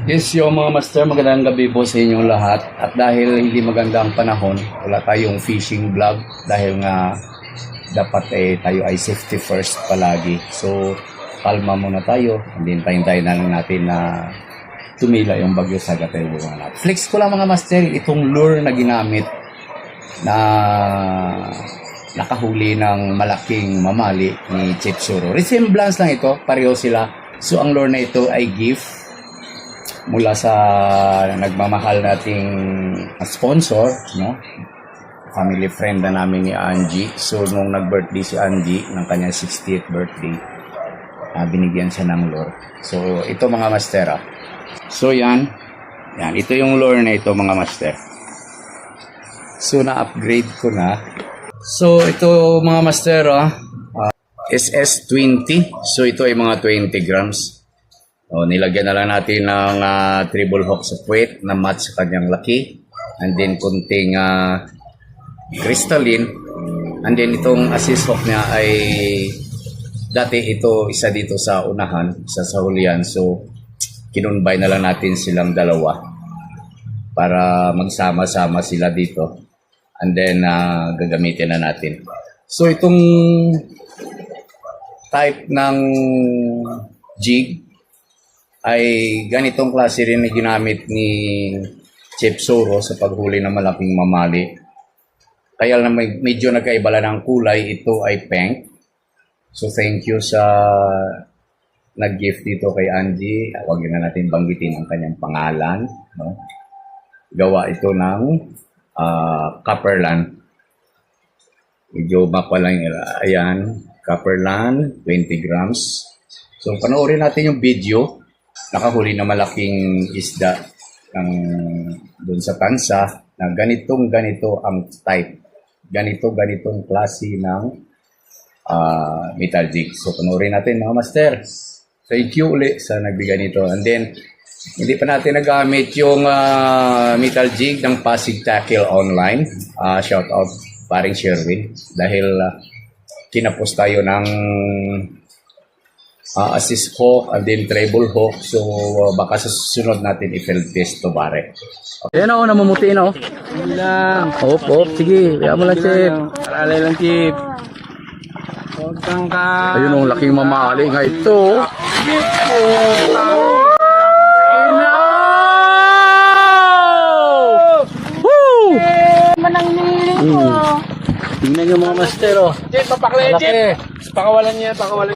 Yes, yung mga master, magandang gabi po sa inyong lahat. At dahil hindi maganda ang panahon, wala tayong fishing vlog dahil nga dapat tayo ay safety first palagi. So, kalma muna tayo. Hintayin na lang natin na tumila yung bagyo sa Gataybuan natin. Flex ko lang mga master, itong lure na ginamit na nakahuli ng malaking mamali ni Chip Suro. Resemblance lang ito, pareho sila. So, ang lure na ito ay gift mula sa nagmamahal nating sponsor, no? Family friend na namin ni Angie. So, nung nag-birthday si Angie, ng kanyang 60th birthday, binigyan siya ng lure. So, ito mga master, So, yan. Ito yung lure na ito mga master. So, na-upgrade ko na. So, ito mga master, SS20. So, ito ay mga 20 grams. Nilagyan na lang natin ng treble hook sa puwet na match sa kanyang laki. And then, kunting crystalline. And then, itong assist hook niya ay dati ito isa dito sa unahan, isa sa hulihan. So, kinunbay na lang natin silang dalawa para magsama-sama sila dito. And then, gagamitin na natin. So, itong type ng jig ay ganitong klase rin na ginamit ni Chip Suro sa paghuli ng malaking mamali. Kaya lang medyo nagkaiba ng kulay, ito ay pink. So thank you sa nag-gift dito kay Angie. Huwag na natin banggitin ang kanyang pangalan. No? Gawa ito ng Copperland. Medyo mapalang ayan, Copperland, 20 grams. So panoorin natin yung video. Nakahuli na malaking isda doon sa tansa na ganito ang type. Ganitong klase ng metal jig. So, panoorin natin mga master. Thank you ulit sa nagbigay nito. And then, hindi pa natin nagamit yung metal jig ng Pasig Tackle Online. Shout out paring Sherwin. Dahil kinapos tayo ng assist hook and then treble hook. So, baka sa susunod natin i-field test to bare. Okay. Ayan namumuti na Hindi lang. Op. Sige, kaya mo lang, Chip. Paralay lang, Chip. Huwag kang Ayun ang laking mamali nga ito. Woo! Manang niling ko. Tingnan nyo mga master, Chip, papaklay, Chip. Pakawalan niya, pakawalan.